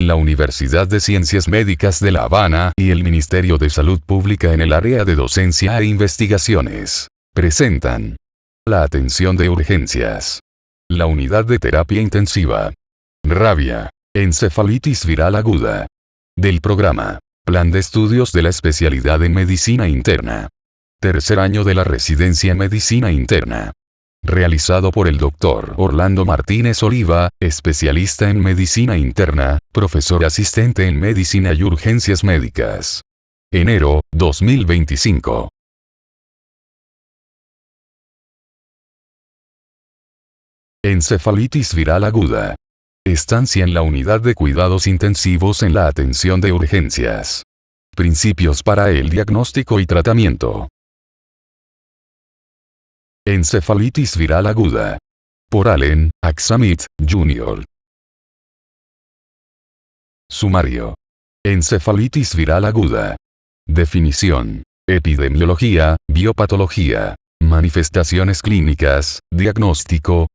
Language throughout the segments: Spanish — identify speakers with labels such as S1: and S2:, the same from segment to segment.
S1: la Universidad de Ciencias Médicas de La Habana y el Ministerio de Salud Pública en el área de docencia e investigaciones, presentan la atención de urgencias, la unidad de terapia intensiva, rabia, encefalitis viral aguda, del programa Plan de Estudios de la Especialidad en Medicina Interna. Tercer año de la residencia en Medicina Interna. Realizado por el Dr. Orlando Martínez Oliva, especialista en Medicina Interna, profesor asistente en Medicina y Urgencias Médicas. Enero, 2025. Encefalitis viral aguda. Estancia en la unidad de cuidados intensivos en la atención de urgencias. Principios para el diagnóstico y tratamiento. Encefalitis viral aguda. Por Allen Aksamit, Jr. Sumario. Encefalitis viral aguda. Definición. Epidemiología, biopatología. Manifestaciones clínicas, diagnóstico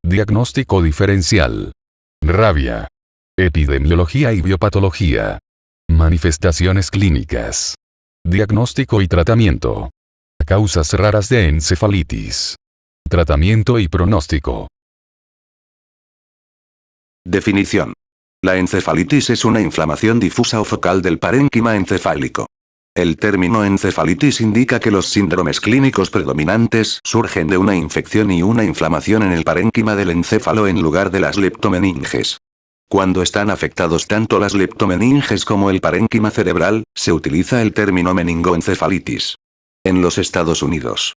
S1: diferencial. Rabia. Epidemiología y biopatología. Manifestaciones clínicas. Diagnóstico y tratamiento. Causas raras de encefalitis. Tratamiento y pronóstico.
S2: Definición. La encefalitis es una inflamación difusa o focal del parénquima encefálico. El término encefalitis indica que los síndromes clínicos predominantes surgen de una infección y una inflamación en el parénquima del encéfalo en lugar de las leptomeninges. Cuando están afectados tanto las leptomeninges como el parénquima cerebral, se utiliza el término meningoencefalitis. En los Estados Unidos,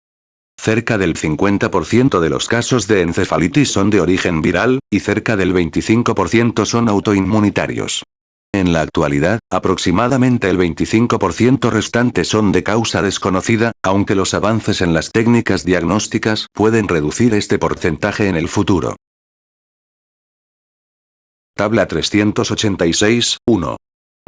S2: cerca del 50% de los casos de encefalitis son de origen viral, y cerca del 25% son autoinmunitarios. En la actualidad, aproximadamente el 25% restante son de causa desconocida, aunque los avances en las técnicas diagnósticas pueden reducir este porcentaje en el futuro. Tabla 386, 1.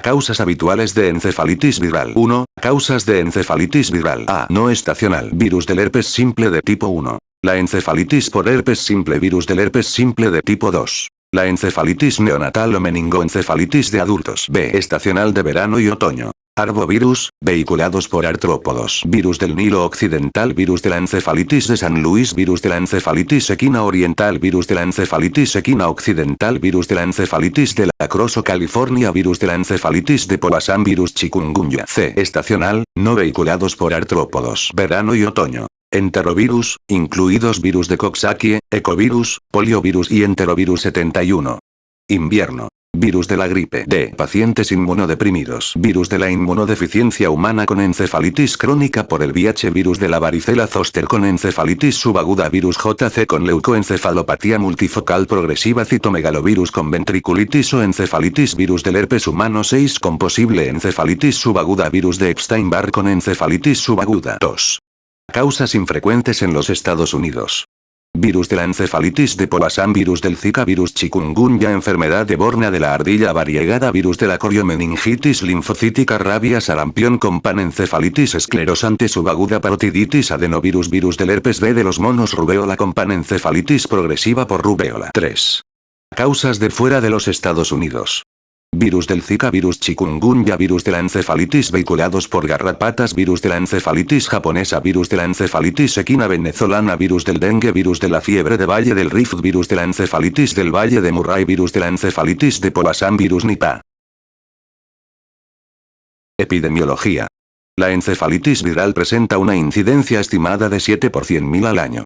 S2: Causas habituales de encefalitis viral. 1. Causas de encefalitis viral A. No estacional. Virus del herpes simple de tipo 1. La encefalitis por herpes simple. Virus del herpes simple de tipo 2. La encefalitis neonatal o meningoencefalitis de adultos. B. Estacional de verano y otoño. Arbovirus, vehiculados por artrópodos. Virus del Nilo Occidental. Virus de la encefalitis de San Luis. Virus de la encefalitis equina oriental. Virus de la encefalitis equina occidental. Virus de la encefalitis de la Croso California. Virus de la encefalitis de Powassan. Virus chikungunya. C. Estacional, no vehiculados por artrópodos. Verano y otoño. Enterovirus, incluidos virus de Coxsackie, ecovirus, poliovirus y enterovirus 71. Invierno. Virus de la gripe D. Pacientes inmunodeprimidos. Virus de la inmunodeficiencia humana con encefalitis crónica por el VIH. Virus de la varicela zoster con encefalitis subaguda. Virus JC con leucoencefalopatía multifocal progresiva. Citomegalovirus con ventriculitis o encefalitis. Virus del herpes humano 6 con posible encefalitis subaguda. Virus de Epstein-Barr con encefalitis subaguda. 2. Causas infrecuentes en los Estados Unidos. Virus de la encefalitis de Powassan. Virus del Zika. Virus chikungunya. Enfermedad de Borneo de la ardilla variegada. Virus de la coriomeningitis linfocítica. Rabia. Sarampión con panencefalitis esclerosante subaguda. Parotiditis adenovirus. Virus del herpes B de los monos. Rubéola con panencefalitis progresiva por rubéola. 3. Causas de fuera de los Estados Unidos. Virus del Zika. Virus chikungunya. Virus de la encefalitis vehiculados por garrapatas. Virus de la encefalitis japonesa. Virus de la encefalitis equina venezolana. Virus del dengue. Virus de la fiebre de Valle del Rift. Virus de la encefalitis del Valle de Murray. Virus de la encefalitis de Powassan. Virus Nipah. Epidemiología. La encefalitis viral presenta una incidencia estimada de 7 por 100.000 al año.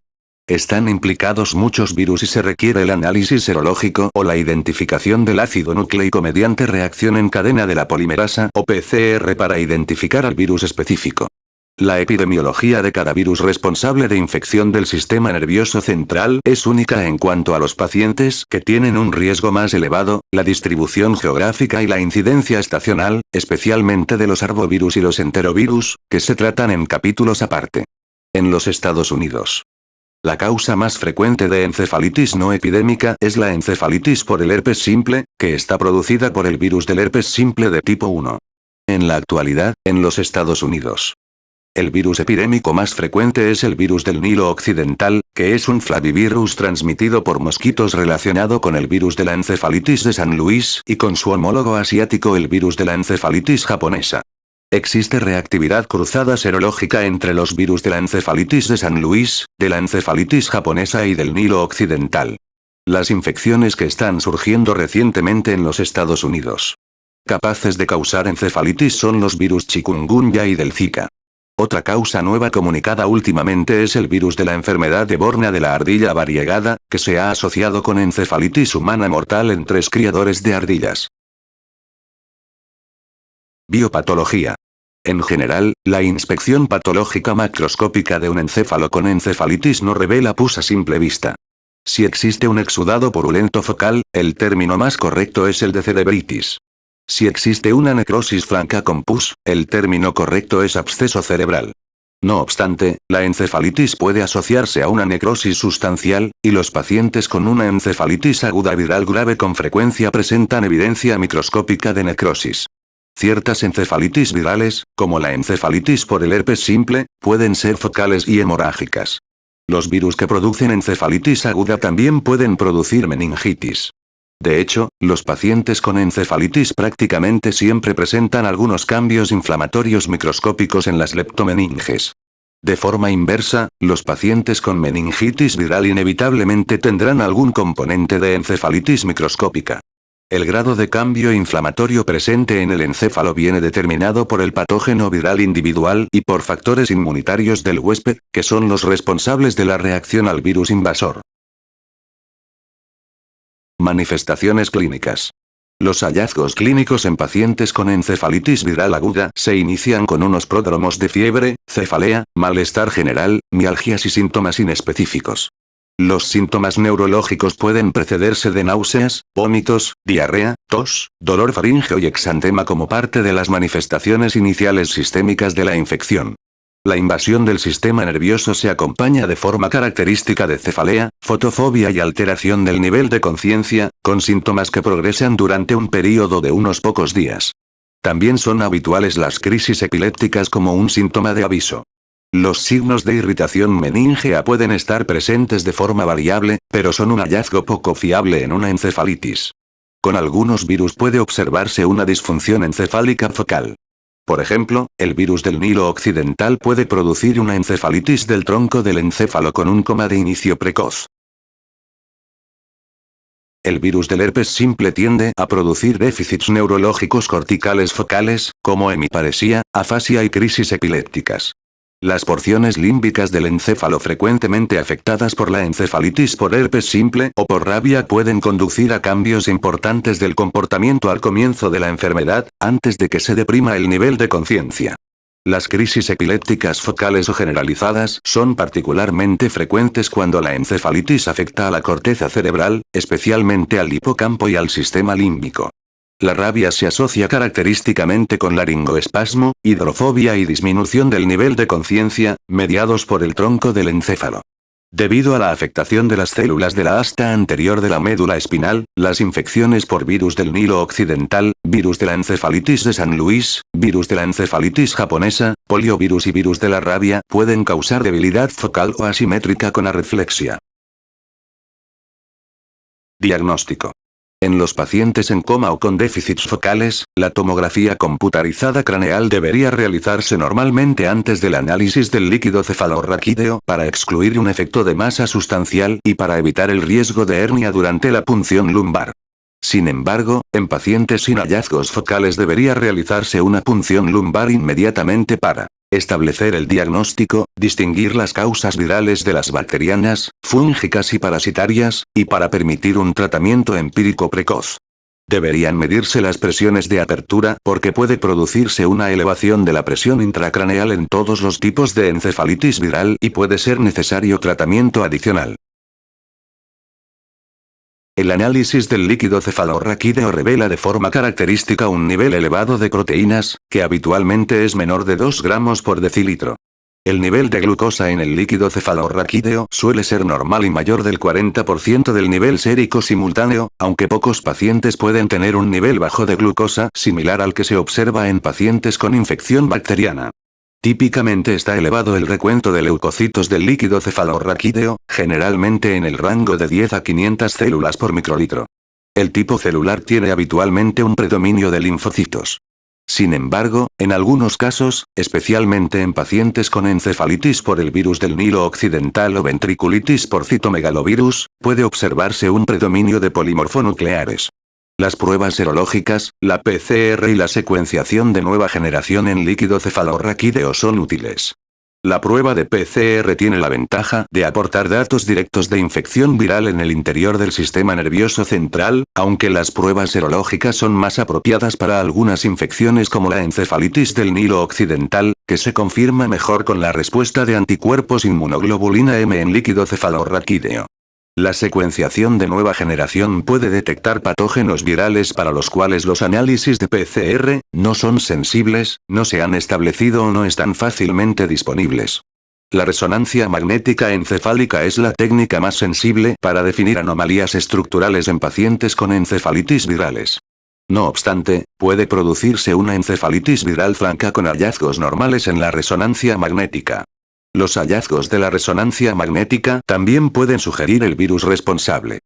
S2: Están implicados muchos virus y se requiere el análisis serológico o la identificación del ácido nucleico mediante reacción en cadena de la polimerasa o PCR para identificar al virus específico. La epidemiología de cada virus responsable de infección del sistema nervioso central es única en cuanto a los pacientes que tienen un riesgo más elevado, la distribución geográfica y la incidencia estacional, especialmente de los arbovirus y los enterovirus, que se tratan en capítulos aparte. En los Estados Unidos, la causa más frecuente de encefalitis no epidémica es la encefalitis por el herpes simple, que está producida por el virus del herpes simple de tipo 1. En la actualidad, en los Estados Unidos, El virus epidémico más frecuente es el virus del Nilo Occidental, que es un flavivirus transmitido por mosquitos relacionado con el virus de la encefalitis de San Luis y con su homólogo asiático el virus de la encefalitis japonesa. Existe reactividad cruzada serológica entre los virus de la encefalitis de San Luis, de la encefalitis japonesa y del Nilo Occidental. Las infecciones que están surgiendo recientemente en los Estados Unidos capaces de causar encefalitis son los virus chikungunya y del Zika. Otra causa nueva comunicada últimamente es el virus de la enfermedad de Borneo de la ardilla variegada, que se ha asociado con encefalitis humana mortal en 3 criadores de ardillas. Biopatología. En general, la inspección patológica macroscópica de un encéfalo con encefalitis no revela pus a simple vista. Si existe un exudado purulento focal, el término más correcto es el de cerebritis. Si existe una necrosis franca con pus, el término correcto es absceso cerebral. No obstante, la encefalitis puede asociarse a una necrosis sustancial, y los pacientes con una encefalitis aguda viral grave con frecuencia presentan evidencia microscópica de necrosis. Ciertas encefalitis virales, como la encefalitis por el herpes simple, pueden ser focales y hemorrágicas. Los virus que producen encefalitis aguda también pueden producir meningitis. De hecho, los pacientes con encefalitis prácticamente siempre presentan algunos cambios inflamatorios microscópicos en las leptomeninges. De forma inversa, los pacientes con meningitis viral inevitablemente tendrán algún componente de encefalitis microscópica. El grado de cambio inflamatorio presente en el encéfalo viene determinado por el patógeno viral individual y por factores inmunitarios del huésped, que son los responsables de la reacción al virus invasor. Manifestaciones clínicas. Los hallazgos clínicos en pacientes con encefalitis viral aguda se inician con unos pródromos de fiebre, cefalea, malestar general, mialgias y síntomas inespecíficos. Los síntomas neurológicos pueden precederse de náuseas, vómitos, diarrea, tos, dolor faríngeo y exantema como parte de las manifestaciones iniciales sistémicas de la infección. La invasión del sistema nervioso se acompaña de forma característica de cefalea, fotofobia y alteración del nivel de conciencia, con síntomas que progresan durante un período de unos pocos días. También son habituales las crisis epilépticas como un síntoma de aviso. Los signos de irritación meningea pueden estar presentes de forma variable, pero son un hallazgo poco fiable en una encefalitis. Con algunos virus puede observarse una disfunción encefálica focal. Por ejemplo, el virus del Nilo Occidental puede producir una encefalitis del tronco del encéfalo con un coma de inicio precoz. El virus del herpes simple tiende a producir déficits neurológicos corticales focales, como hemiparesía, afasia y crisis epilépticas. Las porciones límbicas del encéfalo frecuentemente afectadas por la encefalitis por herpes simple o por rabia pueden conducir a cambios importantes del comportamiento al comienzo de la enfermedad, antes de que se deprima el nivel de conciencia. Las crisis epilépticas focales o generalizadas son particularmente frecuentes cuando la encefalitis afecta a la corteza cerebral, especialmente al hipocampo y al sistema límbico. La rabia se asocia característicamente con laringoespasmo, hidrofobia y disminución del nivel de conciencia, mediados por el tronco del encéfalo. Debido a la afectación de las células de la asta anterior de la médula espinal, las infecciones por virus del Nilo Occidental, virus de la encefalitis de San Luis, virus de la encefalitis japonesa, poliovirus y virus de la rabia pueden causar debilidad focal o asimétrica con areflexia. Diagnóstico. En los pacientes en coma o con déficits focales, la tomografía computarizada craneal debería realizarse normalmente antes del análisis del líquido cefalorraquídeo para excluir un efecto de masa sustancial y para evitar el riesgo de hernia durante la punción lumbar. Sin embargo, en pacientes sin hallazgos focales debería realizarse una punción lumbar inmediatamente para establecer el diagnóstico, distinguir las causas virales de las bacterianas, fúngicas y parasitarias, y para permitir un tratamiento empírico precoz. Deberían medirse las presiones de apertura porque puede producirse una elevación de la presión intracraneal en todos los tipos de encefalitis viral y puede ser necesario tratamiento adicional. El análisis del líquido cefalorraquídeo revela de forma característica un nivel elevado de proteínas, que habitualmente es menor de 2 gramos por decilitro. El nivel de glucosa en el líquido cefalorraquídeo suele ser normal y mayor del 40% del nivel sérico simultáneo, aunque pocos pacientes pueden tener un nivel bajo de glucosa similar al que se observa en pacientes con infección bacteriana. Típicamente está elevado el recuento de leucocitos del líquido cefalorraquídeo, generalmente en el rango de 10 a 500 células por microlitro. El tipo celular tiene habitualmente un predominio de linfocitos. Sin embargo, en algunos casos, especialmente en pacientes con encefalitis por el virus del Nilo occidental o ventriculitis por citomegalovirus, puede observarse un predominio de polimorfonucleares. Las pruebas serológicas, la PCR y la secuenciación de nueva generación en líquido cefalorraquídeo son útiles. La prueba de PCR tiene la ventaja de aportar datos directos de infección viral en el interior del sistema nervioso central, aunque las pruebas serológicas son más apropiadas para algunas infecciones como la encefalitis del Nilo occidental, que se confirma mejor con la respuesta de anticuerpos inmunoglobulina M en líquido cefalorraquídeo. La secuenciación de nueva generación puede detectar patógenos virales para los cuales los análisis de PCR no son sensibles, no se han establecido o no están fácilmente disponibles. La resonancia magnética encefálica es la técnica más sensible para definir anomalías estructurales en pacientes con encefalitis virales. No obstante, puede producirse una encefalitis viral franca con hallazgos normales en la resonancia magnética. Los hallazgos de la resonancia magnética también pueden sugerir el virus responsable.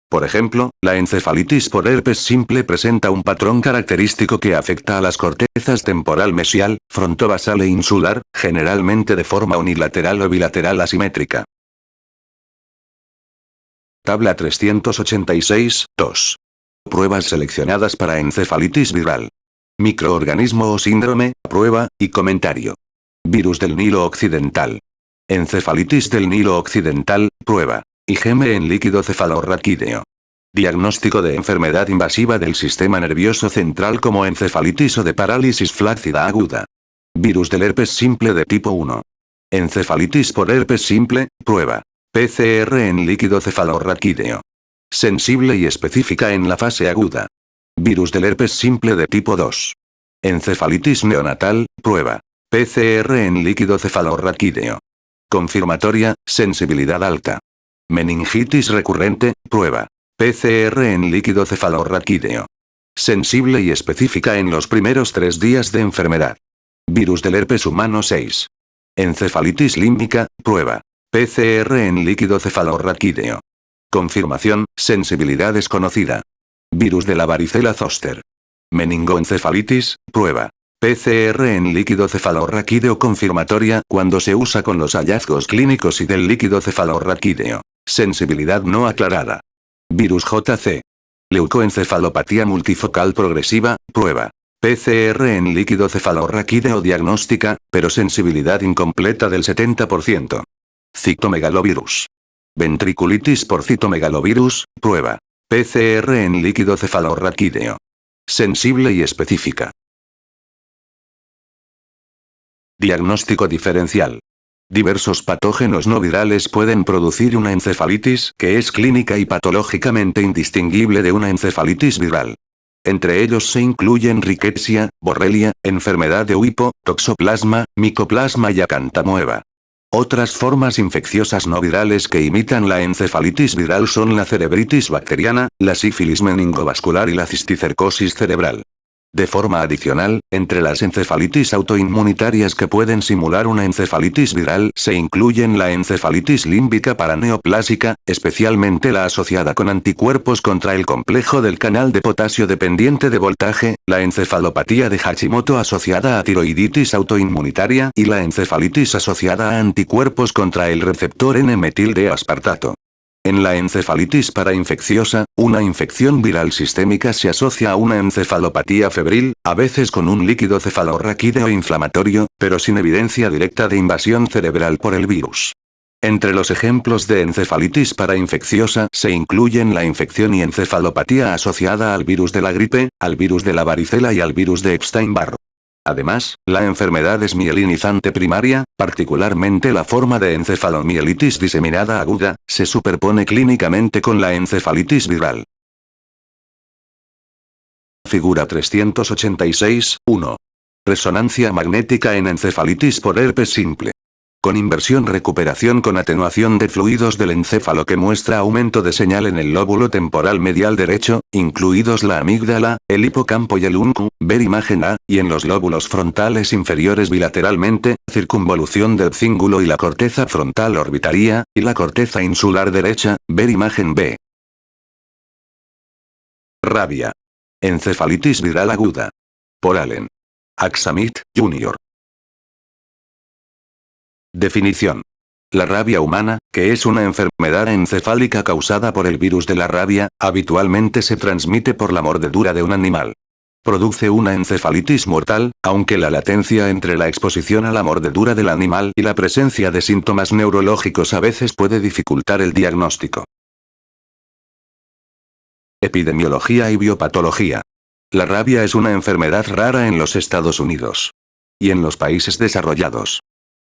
S2: Por ejemplo, la encefalitis por herpes simple presenta un patrón característico que afecta a las cortezas temporal mesial, frontobasal e insular, generalmente de forma unilateral o bilateral asimétrica. Tabla 386, 2. Pruebas seleccionadas para encefalitis viral. Microorganismo o síndrome, prueba, y comentario. Virus del Nilo occidental. Encefalitis del Nilo occidental, prueba. IgM en líquido cefalorraquídeo. Diagnóstico de enfermedad invasiva del sistema nervioso central como encefalitis o de parálisis flácida aguda. Virus del herpes simple de tipo 1. Encefalitis por herpes simple, prueba. PCR en líquido cefalorraquídeo. Sensible y específica en la fase aguda. Virus del herpes simple de tipo 2. Encefalitis neonatal, prueba. PCR en líquido cefalorraquídeo. Confirmatoria, sensibilidad alta. Meningitis recurrente, prueba. PCR en líquido cefalorraquídeo. Sensible y específica en los primeros 3 días de enfermedad. Virus del herpes humano 6. Encefalitis límbica, prueba. PCR en líquido cefalorraquídeo. Confirmación, sensibilidad desconocida. Virus de la varicela zoster. Meningoencefalitis, prueba. PCR en líquido cefalorraquídeo confirmatoria cuando se usa con los hallazgos clínicos y del líquido cefalorraquídeo. Sensibilidad no aclarada. Virus JC. Leucoencefalopatía multifocal progresiva, prueba. PCR en líquido cefalorraquídeo diagnóstica, pero sensibilidad incompleta del 70%. Citomegalovirus. Ventriculitis por citomegalovirus, prueba. PCR en líquido cefalorraquídeo. Sensible y específica. Diagnóstico diferencial. Diversos patógenos no virales pueden producir una encefalitis que es clínica y patológicamente indistinguible de una encefalitis viral. Entre ellos se incluyen Rickettsia, Borrelia, enfermedad de Whippo, Toxoplasma, Mycoplasma y Acantamoeba. Otras formas infecciosas no virales que imitan la encefalitis viral son la cerebritis bacteriana, la sífilis meningovascular y la cisticercosis cerebral. De forma adicional, entre las encefalitis autoinmunitarias que pueden simular una encefalitis viral se incluyen la encefalitis límbica paraneoplásica, especialmente la asociada con anticuerpos contra el complejo del canal de potasio dependiente de voltaje, la encefalopatía de Hashimoto asociada a tiroiditis autoinmunitaria y la encefalitis asociada a anticuerpos contra el receptor N-metil de aspartato. En la encefalitis parainfecciosa, una infección viral sistémica se asocia a una encefalopatía febril, a veces con un líquido cefalorraquídeo inflamatorio, pero sin evidencia directa de invasión cerebral por el virus. Entre los ejemplos de encefalitis parainfecciosa se incluyen la infección y encefalopatía asociada al virus de la gripe, al virus de la varicela y al virus de Epstein-Barr. Además, la enfermedad esmielinizante primaria, particularmente la forma de encefalomielitis diseminada aguda, se superpone clínicamente con la encefalitis viral. Figura 386, 1. Resonancia magnética en encefalitis por herpes simple. Con inversión recuperación con atenuación de fluidos del encéfalo que muestra aumento de señal en el lóbulo temporal medial derecho, incluidos la amígdala, el hipocampo y el uncu, ver imagen A, y en los lóbulos frontales inferiores bilateralmente, circunvolución del cíngulo y la corteza frontal orbitaria, y la corteza insular derecha, ver imagen B. Rabia. Encefalitis viral aguda. Por Allen. Aksamit, Jr. Definición. La rabia humana, que es una enfermedad encefálica causada por el virus de la rabia, habitualmente se transmite por la mordedura de un animal. Produce una encefalitis mortal, aunque la latencia entre la exposición a la mordedura del animal y la presencia de síntomas neurológicos a veces puede dificultar el diagnóstico. Epidemiología y biopatología. La rabia es una enfermedad rara en los Estados Unidos y en los países desarrollados.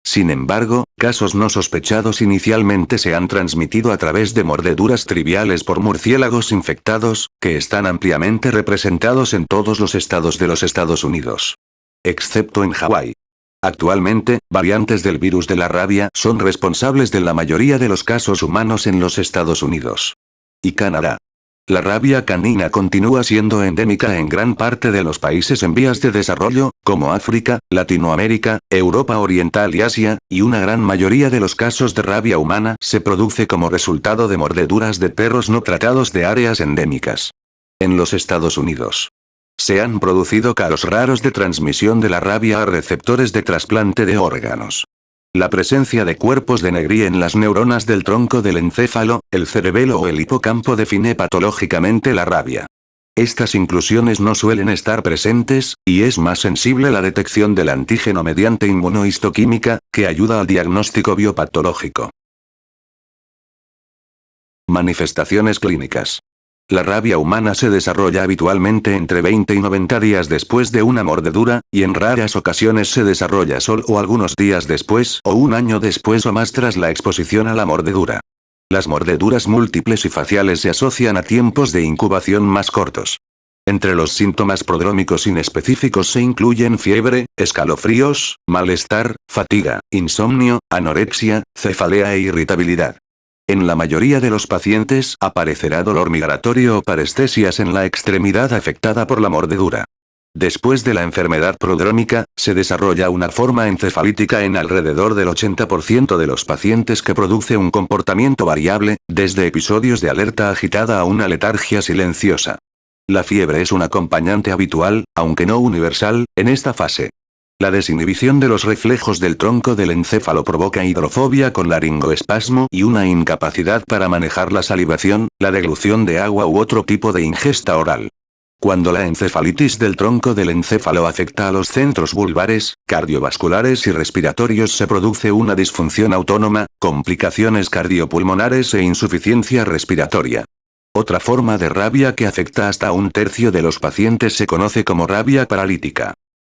S2: Sin embargo, casos no sospechados inicialmente se han transmitido a través de mordeduras triviales por murciélagos infectados, que están ampliamente representados en todos los estados de los Estados Unidos, excepto en Hawái. Actualmente, variantes del virus de la rabia son responsables de la mayoría de los casos humanos en los Estados Unidos y Canadá. La rabia canina continúa siendo endémica en gran parte de los países en vías de desarrollo, como África, Latinoamérica, Europa Oriental y Asia, y una gran mayoría de los casos de rabia humana se produce como resultado de mordeduras de perros no tratados de áreas endémicas. En los Estados Unidos, se han producido casos raros de transmisión de la rabia a receptores de trasplante de órganos. La presencia de cuerpos de Negri en las neuronas del tronco del encéfalo, el cerebelo o el hipocampo define patológicamente la rabia. Estas inclusiones no suelen estar presentes, y es más sensible la detección del antígeno mediante inmunohistoquímica, que ayuda al diagnóstico biopatológico. Manifestaciones clínicas. La rabia humana se desarrolla habitualmente entre 20 y 90 días después de una mordedura, y en raras ocasiones se desarrolla solo algunos días después o un año después o más tras la exposición a la mordedura. Las mordeduras múltiples y faciales se asocian a tiempos de incubación más cortos. Entre los síntomas prodrómicos inespecíficos se incluyen fiebre, escalofríos, malestar, fatiga, insomnio, anorexia, cefalea e irritabilidad. En la mayoría de los pacientes aparecerá dolor migratorio o parestesias en la extremidad afectada por la mordedura. Después de la enfermedad prodrómica, se desarrolla una forma encefalítica en alrededor del 80% de los pacientes que produce un comportamiento variable, desde episodios de alerta agitada a una letargia silenciosa. La fiebre es un acompañante habitual, aunque no universal, en esta fase. La desinhibición de los reflejos del tronco del encéfalo provoca hidrofobia con laringoespasmo y una incapacidad para manejar la salivación, la deglución de agua u otro tipo de ingesta oral. Cuando la encefalitis del tronco del encéfalo afecta a los centros vulvares, cardiovasculares y respiratorios se produce una disfunción autónoma, complicaciones cardiopulmonares e insuficiencia respiratoria. Otra forma de rabia que afecta hasta un tercio de los pacientes se conoce como rabia paralítica.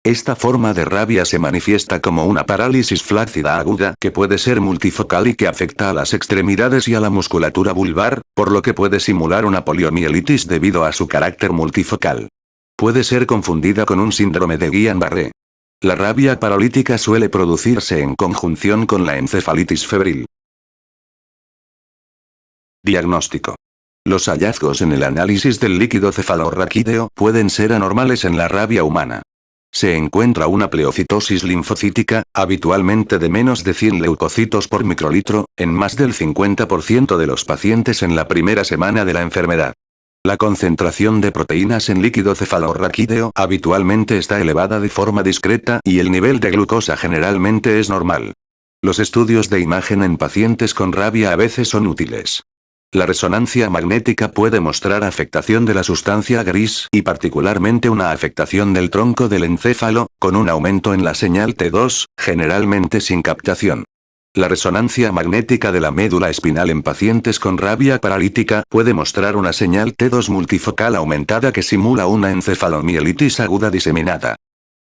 S2: Esta forma de rabia se manifiesta como una parálisis flácida aguda que puede ser multifocal y que afecta a las extremidades y a la musculatura vulvar, por lo que puede simular una poliomielitis debido a su carácter multifocal. Puede ser confundida con un síndrome de Guillain-Barré. La rabia paralítica suele producirse en conjunción con la encefalitis febril. Diagnóstico. Los hallazgos en el análisis del líquido cefalorraquídeo pueden ser anormales en la rabia humana. Se encuentra una pleocitosis linfocítica, habitualmente de menos de 100 leucocitos por microlitro, en más del 50% de los pacientes en la primera semana de la enfermedad. La concentración de proteínas en líquido cefalorraquídeo habitualmente está elevada de forma discreta y el nivel de glucosa generalmente es normal. Los estudios de imagen en pacientes con rabia a veces son útiles. La resonancia magnética puede mostrar afectación de la sustancia gris y particularmente una afectación del tronco del encéfalo, con un aumento en la señal T2, generalmente sin captación. La resonancia magnética de la médula espinal en pacientes con rabia paralítica puede mostrar una señal T2 multifocal aumentada que simula una encefalomielitis aguda diseminada.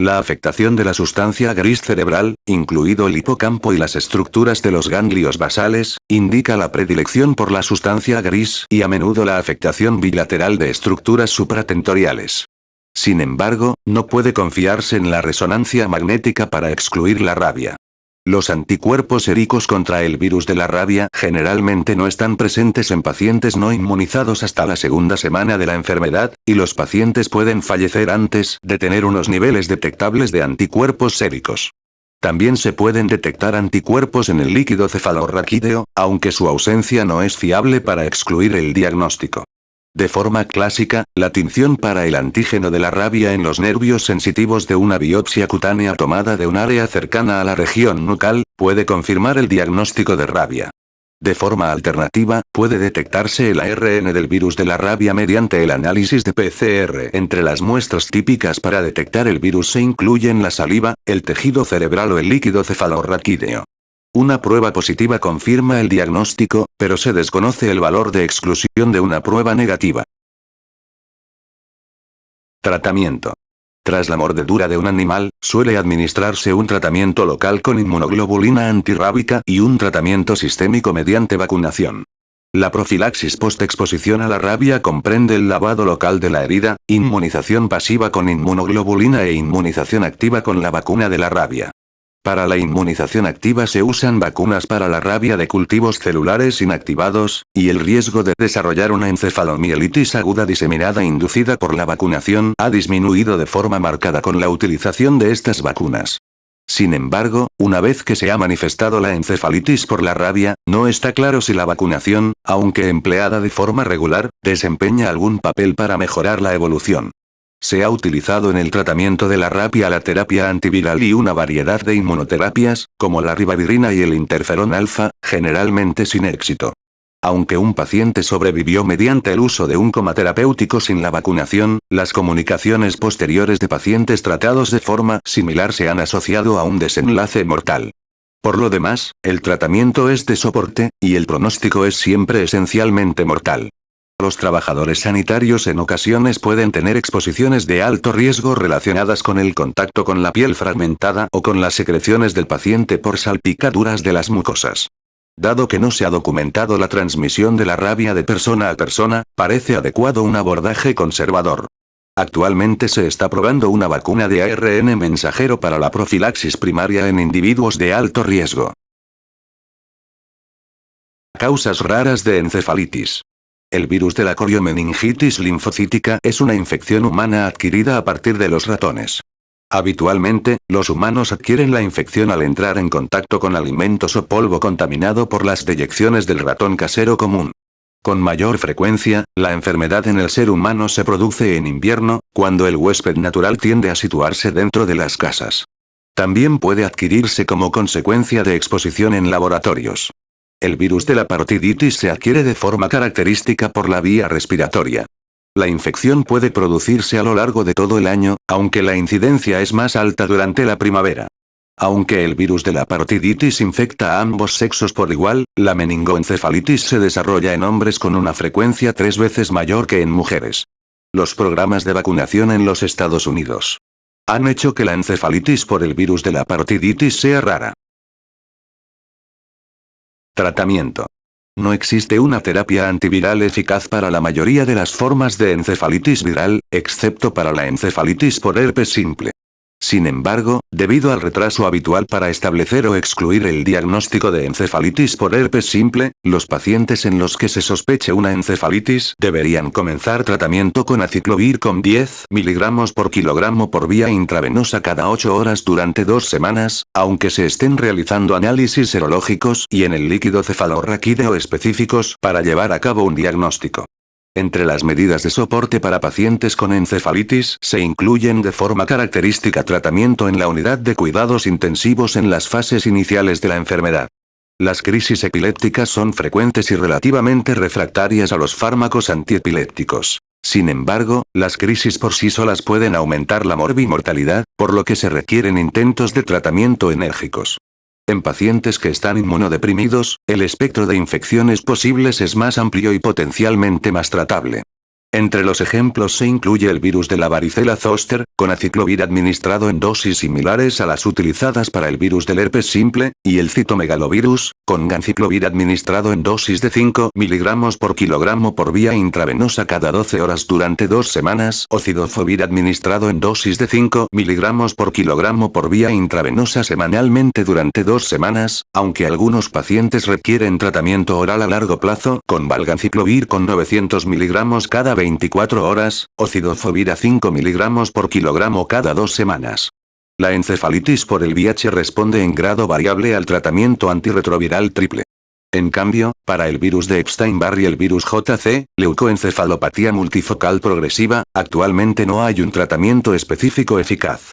S2: La afectación de la sustancia gris cerebral, incluido el hipocampo y las estructuras de los ganglios basales, indica la predilección por la sustancia gris y a menudo la afectación bilateral de estructuras supratentoriales. Sin embargo, no puede confiarse en la resonancia magnética para excluir la rabia. Los anticuerpos séricos contra el virus de la rabia generalmente no están presentes en pacientes no inmunizados hasta la segunda semana de la enfermedad, y los pacientes pueden fallecer antes de tener unos niveles detectables de anticuerpos séricos. También se pueden detectar anticuerpos en el líquido cefalorraquídeo, aunque su ausencia no es fiable para excluir el diagnóstico. De forma clásica, la tinción para el antígeno de la rabia en los nervios sensitivos de una biopsia cutánea tomada de un área cercana a la región nucal, puede confirmar el diagnóstico de rabia. De forma alternativa, puede detectarse el ARN del virus de la rabia mediante el análisis de PCR. Entre las muestras típicas para detectar el virus se incluyen la saliva, el tejido cerebral o el líquido cefalorraquídeo. Una prueba positiva confirma el diagnóstico, pero se desconoce el valor de exclusión de una prueba negativa. Tratamiento. Tras la mordedura de un animal, suele administrarse un tratamiento local con inmunoglobulina antirrábica y un tratamiento sistémico mediante vacunación. La profilaxis post-exposición a la rabia comprende el lavado local de la herida, inmunización pasiva con inmunoglobulina e inmunización activa con la vacuna de la rabia. Para la inmunización activa se usan vacunas para la rabia de cultivos celulares inactivados, y el riesgo de desarrollar una encefalomielitis aguda diseminada inducida por la vacunación ha disminuido de forma marcada con la utilización de estas vacunas. Sin embargo, una vez que se ha manifestado la encefalitis por la rabia, no está claro si la vacunación, aunque empleada de forma regular, desempeña algún papel para mejorar la evolución. Se ha utilizado en el tratamiento de la rabia la terapia antiviral y una variedad de inmunoterapias, como la ribavirina y el interferón alfa, generalmente sin éxito. Aunque un paciente sobrevivió mediante el uso de un coma terapéutico sin la vacunación, las comunicaciones posteriores de pacientes tratados de forma similar se han asociado a un desenlace mortal. Por lo demás, el tratamiento es de soporte, y el pronóstico es siempre esencialmente mortal. Los trabajadores sanitarios en ocasiones pueden tener exposiciones de alto riesgo relacionadas con el contacto con la piel fragmentada o con las secreciones del paciente por salpicaduras de las mucosas. Dado que no se ha documentado la transmisión de la rabia de persona a persona, parece adecuado un abordaje conservador. Actualmente se está probando una vacuna de ARN mensajero para la profilaxis primaria en individuos de alto riesgo. Causas raras de encefalitis. El virus de la coriomeningitis linfocítica es una infección humana adquirida a partir de los ratones. Habitualmente, los humanos adquieren la infección al entrar en contacto con alimentos o polvo contaminado por las deyecciones del ratón casero común. Con mayor frecuencia, la enfermedad en el ser humano se produce en invierno, cuando el huésped natural tiende a situarse dentro de las casas. También puede adquirirse como consecuencia de exposición en laboratorios. El virus de la parotiditis se adquiere de forma característica por la vía respiratoria. La infección puede producirse a lo largo de todo el año, aunque la incidencia es más alta durante la primavera. Aunque el virus de la parotiditis infecta a ambos sexos por igual, la meningoencefalitis se desarrolla en hombres con una frecuencia 3 veces mayor que en mujeres. Los programas de vacunación en los Estados Unidos han hecho que la encefalitis por el virus de la parotiditis sea rara. Tratamiento. No existe una terapia antiviral eficaz para la mayoría de las formas de encefalitis viral, excepto para la encefalitis por herpes simple. Sin embargo, debido al retraso habitual para establecer o excluir el diagnóstico de encefalitis por herpes simple, los pacientes en los que se sospeche una encefalitis deberían comenzar tratamiento con aciclovir con 10 mg por kilogramo por vía intravenosa cada 8 horas durante 2 semanas, aunque se estén realizando análisis serológicos y en el líquido cefalorraquídeo específicos para llevar a cabo un diagnóstico. Entre las medidas de soporte para pacientes con encefalitis se incluyen de forma característica tratamiento en la unidad de cuidados intensivos en las fases iniciales de la enfermedad. Las crisis epilépticas son frecuentes y relativamente refractarias a los fármacos antiepilépticos. Sin embargo, las crisis por sí solas pueden aumentar la morbimortalidad, por lo que se requieren intentos de tratamiento enérgicos. En pacientes que están inmunodeprimidos, el espectro de infecciones posibles es más amplio y potencialmente más tratable. Entre los ejemplos se incluye el virus de la varicela zoster, con aciclovir administrado en dosis similares a las utilizadas para el virus del herpes simple, y el citomegalovirus, con ganciclovir administrado en dosis de 5 mg por kilogramo por vía intravenosa cada 12 horas durante 2 semanas, o cidofovir administrado en dosis de 5 mg por kilogramo por vía intravenosa semanalmente durante 2 semanas, aunque algunos pacientes requieren tratamiento oral a largo plazo, con valganciclovir con 900 mg cada 24 horas, o cidofovir a 5 mg por kilogramo cada 2 semanas. La encefalitis por el VIH responde en grado variable al tratamiento antirretroviral triple. En cambio, para el virus de Epstein-Barr y el virus JC, leucoencefalopatía multifocal progresiva, actualmente no hay un tratamiento específico eficaz.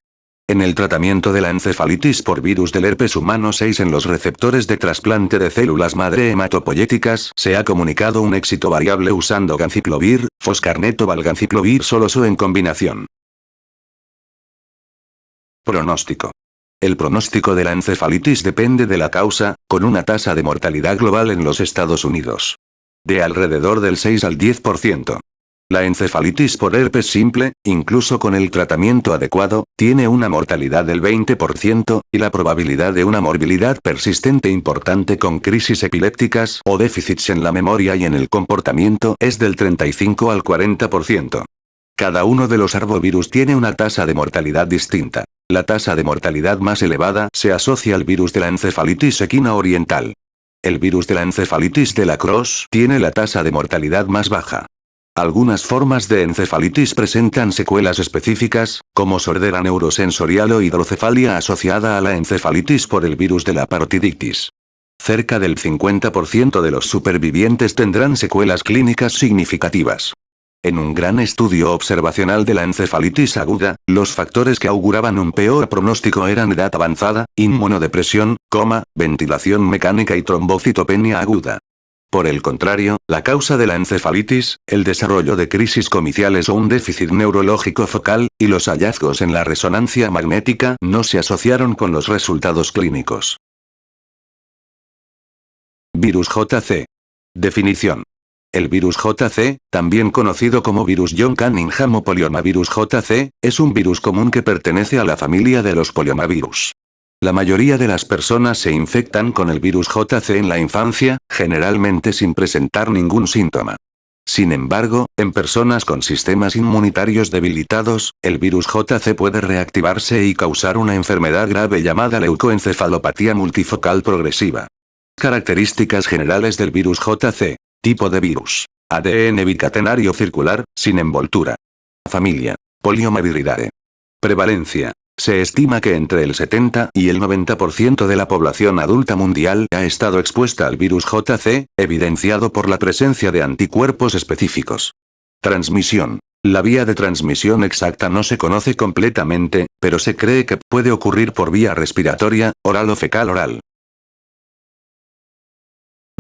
S2: En el tratamiento de la encefalitis por virus del herpes humano 6 en los receptores de trasplante de células madre hematopoyéticas se ha comunicado un éxito variable usando ganciclovir, foscarnet o valganciclovir solos o en combinación. Pronóstico. El pronóstico de la encefalitis depende de la causa, con una tasa de mortalidad global en los Estados Unidos de alrededor del 6 al 10%. La encefalitis por herpes simple, incluso con el tratamiento adecuado, tiene una mortalidad del 20%, y la probabilidad de una morbilidad persistente importante con crisis epilépticas o déficits en la memoria y en el comportamiento es del 35 al 40%. Cada uno de los arbovirus tiene una tasa de mortalidad distinta. La tasa de mortalidad más elevada se asocia al virus de la encefalitis equina oriental. El virus de la encefalitis de la Cross tiene la tasa de mortalidad más baja. Algunas formas de encefalitis presentan secuelas específicas, como sordera neurosensorial o hidrocefalia asociada a la encefalitis por el virus de la parotiditis. Cerca del 50% de los supervivientes tendrán secuelas clínicas significativas. En un gran estudio observacional de la encefalitis aguda, los factores que auguraban un peor pronóstico eran edad avanzada, inmunodepresión, coma, ventilación mecánica y trombocitopenia aguda. Por el contrario, la causa de la encefalitis, el desarrollo de crisis comiciales o un déficit neurológico focal, y los hallazgos en la resonancia magnética no se asociaron con los resultados clínicos. Virus JC. Definición. El virus JC, también conocido como virus John Cunningham o poliomavirus JC, es un virus común que pertenece a la familia de los poliomavirus. La mayoría de las personas se infectan con el virus JC en la infancia, generalmente sin presentar ningún síntoma. Sin embargo, en personas con sistemas inmunitarios debilitados, el virus JC puede reactivarse y causar una enfermedad grave llamada leucoencefalopatía multifocal progresiva. Características generales del virus JC. Tipo de virus. ADN bicatenario circular, sin envoltura. Familia. Poliomaviridae. Prevalencia. Se estima que entre el 70 y el 90% de la población adulta mundial ha estado expuesta al virus JC, evidenciado por la presencia de anticuerpos específicos. Transmisión. La vía de transmisión exacta no se conoce completamente, pero se cree que puede ocurrir por vía respiratoria, oral o fecal oral.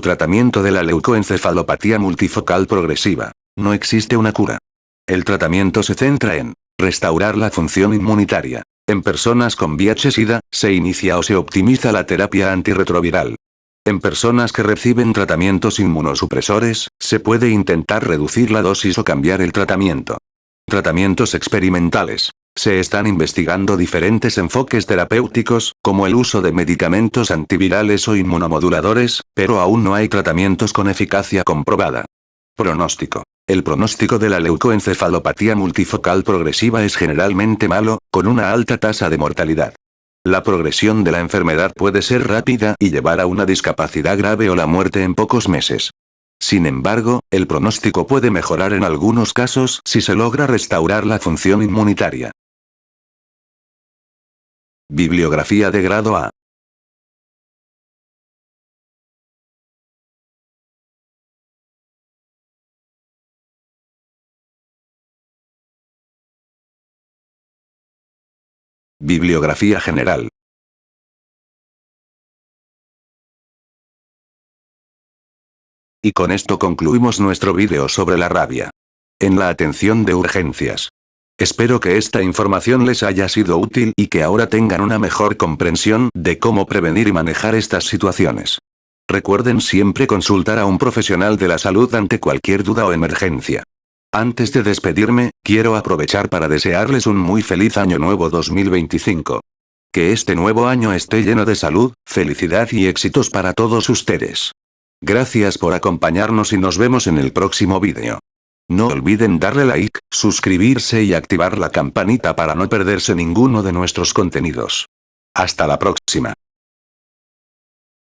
S2: Tratamiento de la leucoencefalopatía multifocal progresiva. No existe una cura. El tratamiento se centra en restaurar la función inmunitaria. En personas con VIH-Sida, se inicia o se optimiza la terapia antirretroviral. En personas que reciben tratamientos inmunosupresores, se puede intentar reducir la dosis o cambiar el tratamiento. Tratamientos experimentales. Se están investigando diferentes enfoques terapéuticos, como el uso de medicamentos antivirales o inmunomoduladores, pero aún no hay tratamientos con eficacia comprobada. Pronóstico. El pronóstico de la leucoencefalopatía multifocal progresiva es generalmente malo, con una alta tasa de mortalidad. La progresión de la enfermedad puede ser rápida y llevar a una discapacidad grave o la muerte en pocos meses. Sin embargo, el pronóstico puede mejorar en algunos casos si se logra restaurar la función inmunitaria. Bibliografía de grado A. Bibliografía general. Y con esto concluimos nuestro vídeo sobre la rabia en la atención de urgencias. Espero que esta información les haya sido útil y que ahora tengan una mejor comprensión de cómo prevenir y manejar estas situaciones. Recuerden siempre consultar a un profesional de la salud ante cualquier duda o emergencia. Antes de despedirme, quiero aprovechar para desearles un muy feliz año nuevo 2025. Que este nuevo año esté lleno de salud, felicidad y éxitos para todos ustedes. Gracias por acompañarnos y nos vemos en el próximo vídeo. No olviden darle like, suscribirse y activar la campanita para no perderse ninguno de nuestros contenidos. Hasta la próxima.